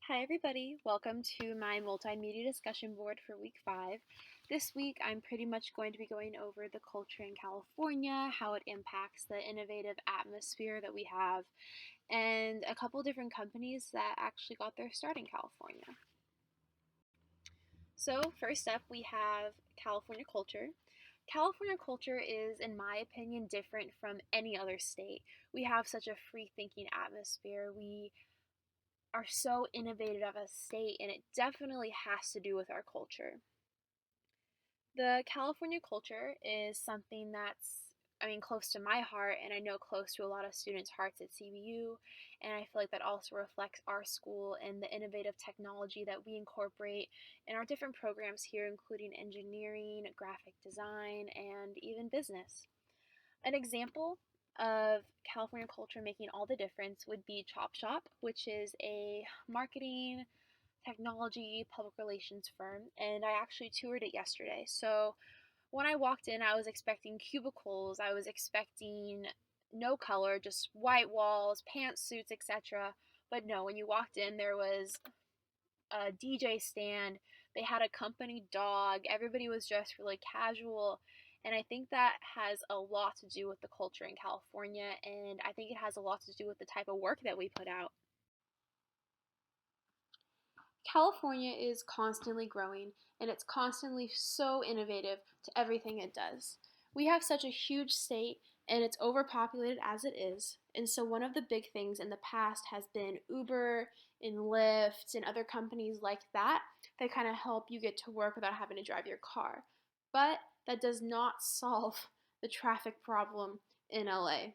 Hi, everybody. Welcome to my multimedia discussion board for week 5. This week, I'm pretty much going to be going over the culture in California, how it impacts the innovative atmosphere that we have, and a couple different companies that actually got their start in California. So, first up, we have California culture. California culture is, in my opinion, different from any other state. We have such a free thinking atmosphere. We are so innovative of a state, and it definitely has to do with our culture. The California culture is something that's close to my heart, and I know close to a lot of students' hearts at CBU, and I feel like that also reflects our school and the innovative technology that we incorporate in our different programs here, including engineering, graphic design, and even business. An example of California culture making all the difference would be Chop Shop, which is a marketing, technology, public relations firm, and I actually toured it yesterday. So when I walked in, I was expecting cubicles, I was expecting no color, just white walls, pantsuits, etc. But no, when you walked in, there was a DJ stand, they had a company dog, everybody was dressed really casual. And I think that has a lot to do with the culture in California, and I think it has a lot to do with the type of work that we put out. California is constantly growing, and it's constantly so innovative to everything it does. We have such a huge state, and it's overpopulated as it is. And so, one of the big things in the past has been Uber and Lyft and other companies like that that kind of help you get to work without having to drive your car. But that does not solve the traffic problem in LA.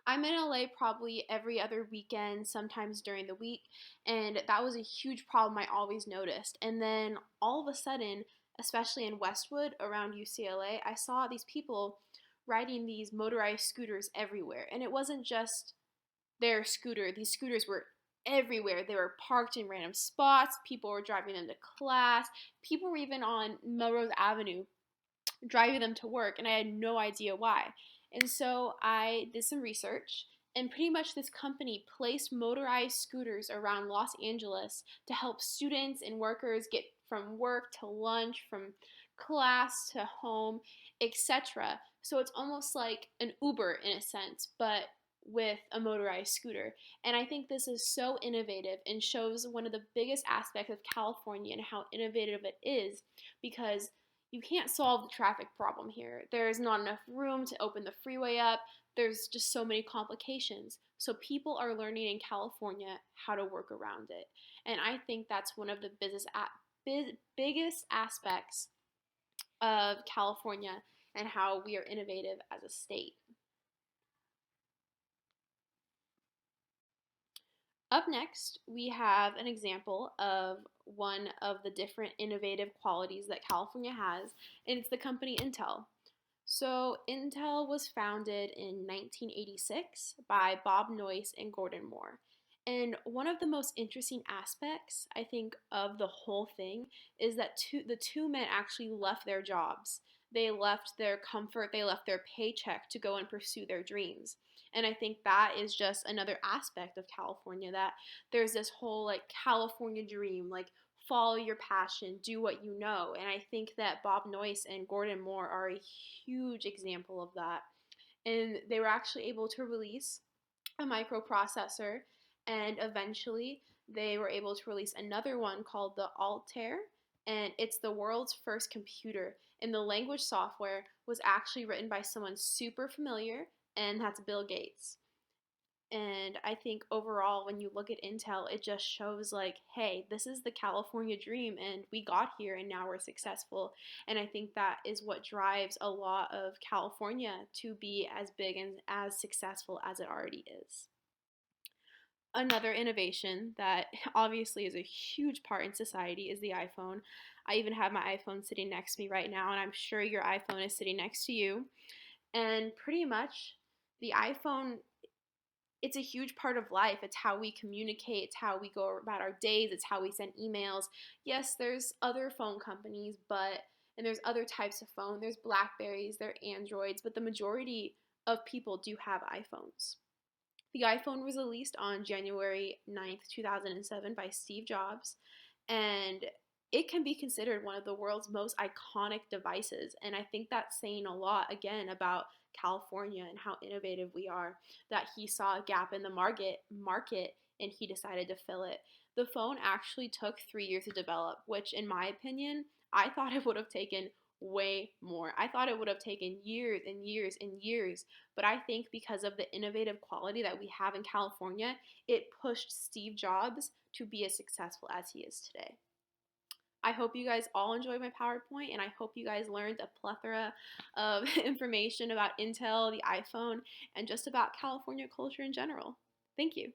I'm in LA probably every other weekend, sometimes during the week, and that was a huge problem I always noticed. And then all of a sudden, especially in Westwood around UCLA, I saw these people riding these motorized scooters everywhere. And it wasn't just their scooter, these scooters were everywhere. They were parked in random spots, people were driving them to class, people were even on Melrose Avenue driving them to work, and I had no idea why. And so I did some research, and pretty much this company placed motorized scooters around Los Angeles to help students and workers get from work to lunch, from class to home, etc. So it's almost like an Uber in a sense, but with a motorized scooter. And I think this is so innovative and shows one of the biggest aspects of California and how innovative it is, because you can't solve the traffic problem here. There's not enough room to open the freeway up. There's just so many complications. So people are learning in California how to work around it. And I think that's one of the biggest aspects of California and how we are innovative as a state. Up next, we have an example of one of the different innovative qualities that California has, and it's the company Intel. So, Intel was founded in 1986 by Bob Noyce and Gordon Moore. And one of the most interesting aspects, I think, of the whole thing is that the two men actually left their jobs. They left their comfort, they left their paycheck to go and pursue their dreams. And I think that is just another aspect of California, that there's this whole like California dream, like follow your passion, do what you know. And I think that Bob Noyce and Gordon Moore are a huge example of that. And they were actually able to release a microprocessor, and eventually they were able to release another one called the Altair, and it's the world's first computer. And the language software was actually written by someone super familiar, and that's Bill Gates. And I think overall, when you look at Intel, it just shows like, hey, this is the California dream, and we got here, and now we're successful. And I think that is what drives a lot of California to be as big and as successful as it already is. Another innovation that obviously is a huge part in society is the iPhone. I even have my iPhone sitting next to me right now, and I'm sure your iPhone is sitting next to you. And pretty much, the iPhone, it's a huge part of life. It's how we communicate, it's how we go about our days, it's how we send emails. Yes, there's other phone companies, and there's other types of phone. There's Blackberries, there are Androids, but the majority of people do have iPhones. The iPhone was released on January 9th, 2007 by Steve Jobs, and it can be considered one of the world's most iconic devices. And I think that's saying a lot, again, about California and how innovative we are, that he saw a gap in the market and he decided to fill it. The phone actually took 3 years to develop, which, in my opinion, I thought it would have taken way more. I thought it would have taken years and years and years, but I think because of the innovative quality that we have in California, it pushed Steve Jobs to be as successful as he is today. I hope you guys all enjoyed my PowerPoint, and I hope you guys learned a plethora of information about Intel, the iPhone, and just about California culture in general. Thank you.